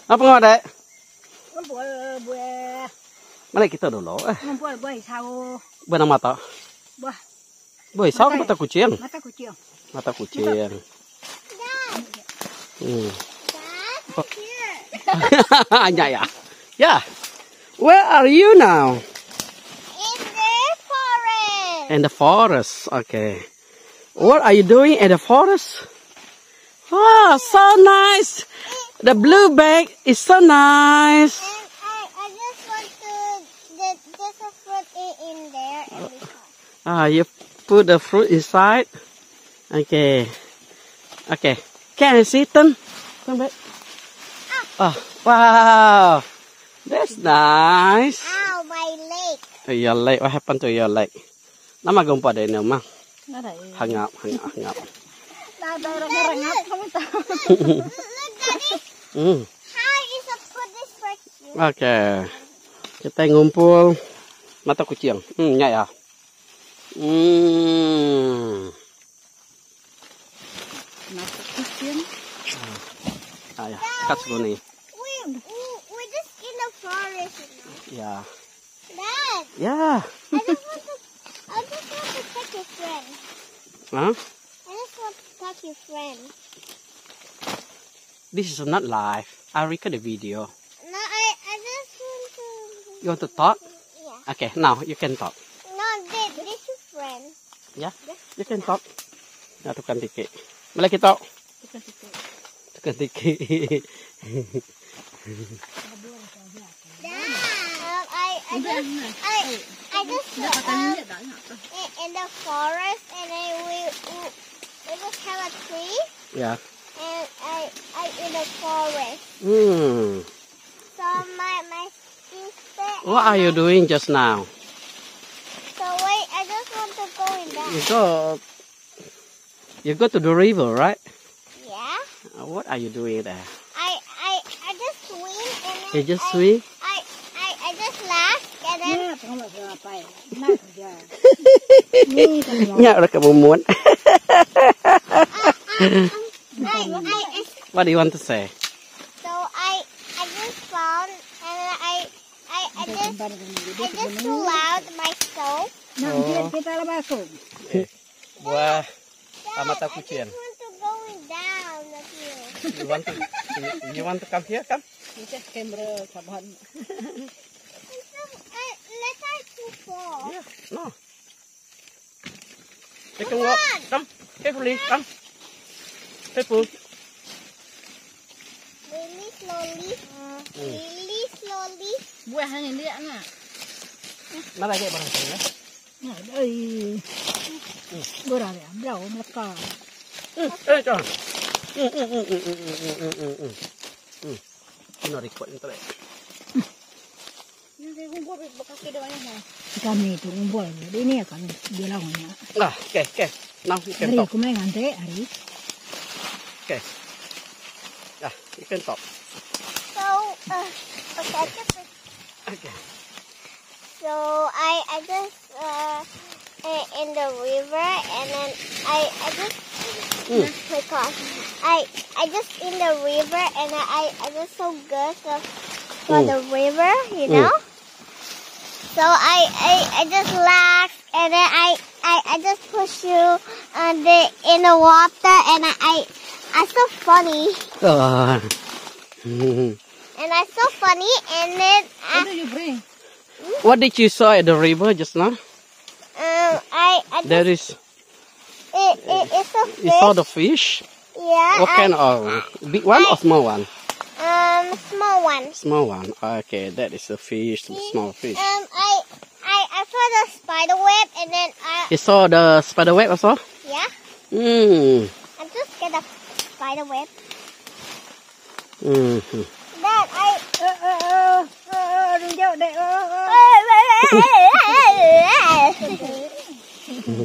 Apa nggak ada? Buah. Mana kita dulu? Buah sao. Benang mata. Buah. Boy, sao mata kucing. Mata kucing. Mata kucing. Anya ya. Yeah. Where are you now? In the forest. In the forest. Okay. What are you doing in the forest? Wow, so nice. The blue bag is so nice. And I just want to there's a fruit in there and because. You put the fruit inside. Okay. Okay. Can I see them? Come back. Oh, wow. That's nice. Ow, my leg. Your leg. What happened to your leg? Nama gumpa deh nama. Nó đây. Hang up. Đây rengap không tahu. Look, Daddy. How is I put this for you? Okay. Kita ngumpul mata kucing. Nyai ya. Mata kucing. Ya, kat segini. We're just in the forest, you know. Ya. Dad, Ya. I just want to catch your friend. Huh? I just want to catch your friend. This is not live. I record the video. No, I just want to. You want to talk? Yeah. Okay, now you can talk. No, this is your friend. Ya, you can talk. Nah, tukang tiki. Boleh kita? Tukang tiki. Dad, I just in the forest and we just have a tree Ya. and I in the forest. So my sister. What are you doing just now? So wait, I just want to go in that. You go to the river, right? Yeah. What are you doing there? I just swim and then You just swim? I just laugh and then Không bao giờ phải. Nhớ là kamu muốn. I What do you want to say? so I just found and then I just flew out myself. Nanti kita masuk. Buah Dad, mata I kucing. just want to go down the hill. You want to come here? Come. Kita kamera saban. Let's try to fall. Yeah. No. You can walk. Come. Carefully. Come. Careful. Really slowly. Really slowly. Buah hanya dia nak. Mana lagi barang saya? Nah, đây. Bora dia, blau mereka. Jangan. Ini record ini tadi. Nanti kumpul bekas keduanya mah. Kami itu kumpul. Ini ya kami bilangnya. Okay. Now you can Hari talk. aku main nanti hari. Okay. You can talk. So, okay. Okay. So I just in the river and then I just oh my gosh. I just in the river and I just so good for the river, you know. So I just laugh and then I just push you in the water and I so funny and I so funny and then What do you bring? What did you saw at the river just now? I just, There is. it's a fish. You saw the fish. Yeah. What kind of big one or small one? Small one. Small one. Okay, that is a fish, small fish. I saw the spider web and then You saw the spider web also? yeah. I just get a spider web. Dad,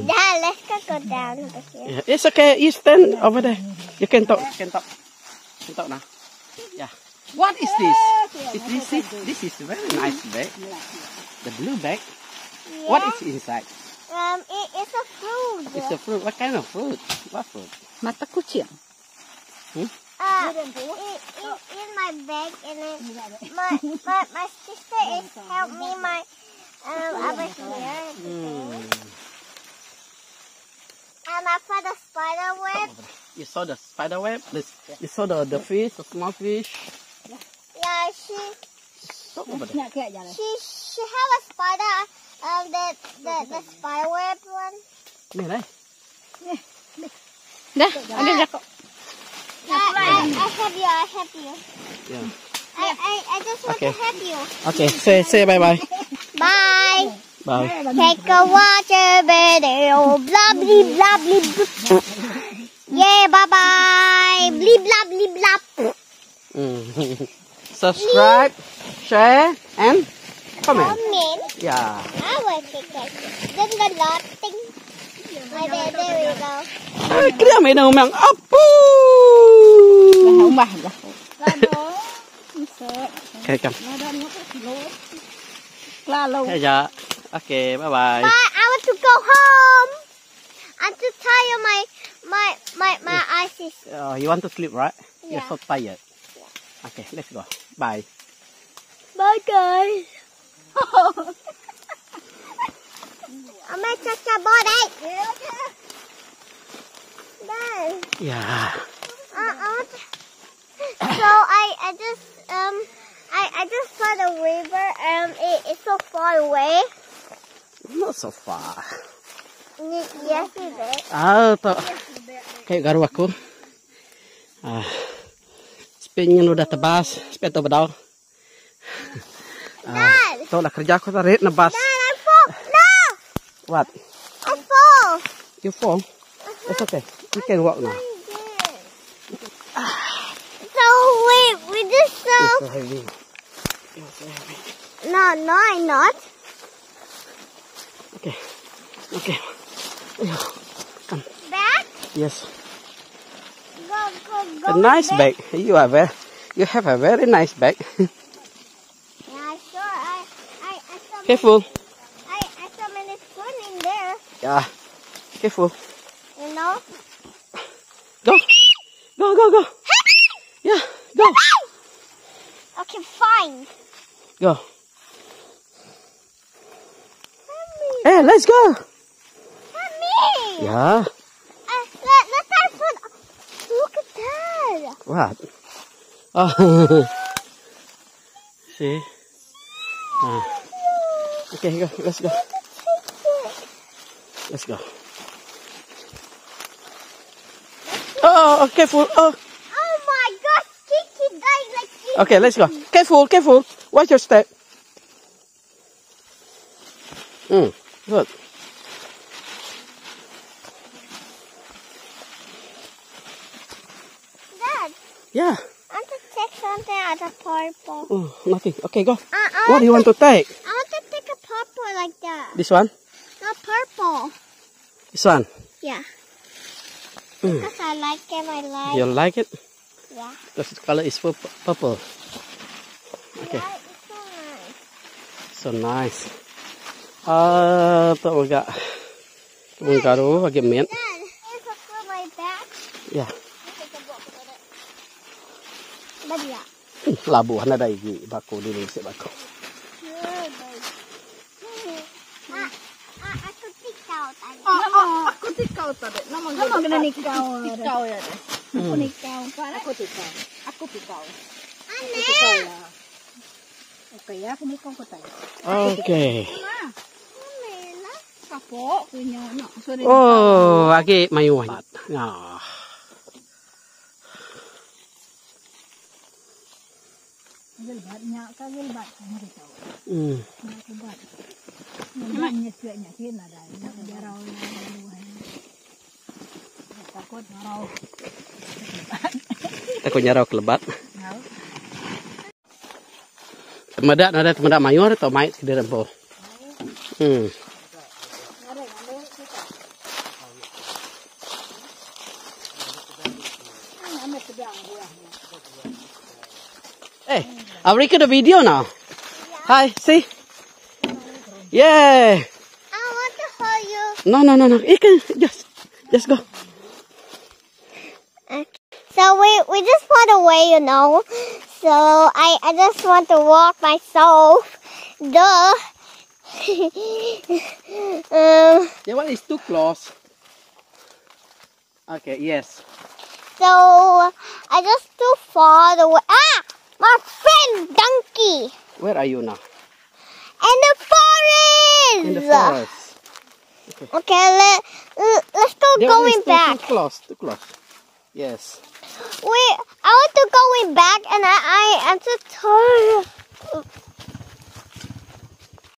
Dad, let's go down over here. Yeah, it's okay. You stand over there. You can talk. You can talk. You can talk now. Yeah. What is this? This is a very nice bag. The blue bag. Yeah. What is inside? It's a fruit. It's a fruit. What kind of fruit? What fruit? Mata kucing. in my bag, and then my sister is help me my over here. And I put the spider web. You saw the spider web? You saw the fish, the small fish? Yeah, she have a spider, the spider web one. Nè đây. Dah, ada dah kok. I help you, I help you. Yeah. I just want to help you. Okay, say bye bye. Bye. Bye. Take a water video. Blah, blah, blah, blah. Yeah, bye bye. Bleep, blah, bleep, blah. Subscribe, share, and comment. Comment. Yeah. I will take it. Then the lot thing. There we go. Kaya may naumang apo. Không bà dah. Okay, come. Lalu. Yeah. Okay, bye bye. Bye. I want to go home. I'm too tired. My eyes is. You want to sleep, right? Yeah. You're so tired. Okay, let's go. Bye. Bye, guys. I'm gonna touch your body. Dad. Yeah. So I just saw the river and it's so far away. Not so far. Yes, it is. To. Kayak garu aku. Spinnya udah tebas, sepeda bedal. Dad. Tuh lah kerja aku tarik nebas. Dad, I fall. No. What? I fall. You fall? It's okay. You can walk now. So we just It's so heavy. It's so heavy. No, I'm not. Okay. Come. Back. Yes. Go. A nice bag. You have a very nice bag. Yeah, sure. I saw Careful. I saw many fun in there. Yeah. Careful. You know. Go. Yeah. Go. Okay, fine. Go. Hey, let's go. Help me. Yeah. Let's have fun. Look at that. What? Oh. See? Okay, go. Let's go. Let's go. Oh, careful. Oh. Oh my gosh, Kiki died like this. Okay, let's go. Careful. Watch your step. Good. Dad, Yeah. I want to take something out of purple. Oh, nothing. Okay, go. I What do you want to take? I want to take a purple like that. This one? No, purple. This one? Yeah. Because I like it, You like it? Yeah. Because the color is purple. Okay. Yeah, it's so nice. So nice. Tuh agak kebun garu agak mint. Dad, here's a for my back. Yeah. But yeah. Labuhan ada lagi bako dulu si bako. Aku tikau tadi. Aku tikau tadi. Nama kena nikau. Tikau ya deh. Aku nikau. Aku tikau. Aku tikau. Aneh. Oke ya, aku nikau kau tadi. Okay. Kapok punya nak. Oh, agak mayuan. Nah. Gilbatnya, kan gilbat mari tahu. Gilbat. Namanya suanya sini ada. Jarau yang takut jarau. Takut jarau kelebat. Temedak ada temedak mayur atau mai di rempo. Hey, I'll record a video now. Hi, see? Yeah. I want to hold you. No. You can just go. So we just far away, you know. So I just want to walk myself. Duh. That one is too close. Okay, yes. So I just too far away. Ah, my friend donkey. Where are you now? In the forest. In the forest. Okay, let's go That one going is back. Too close, too close. Yes. Wait, I want to going back, and I'm so tired.